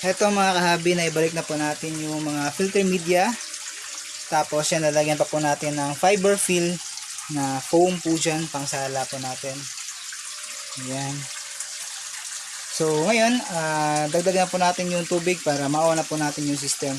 Ito mga kahabi, na ibalik na po natin yung mga filter media. Tapos yan, lalagyan pa po natin ng fiber fill na foam po dyan, pang sala po natin. Ayan. So ngayon, dagdagan po natin yung tubig para mauna po natin yung system.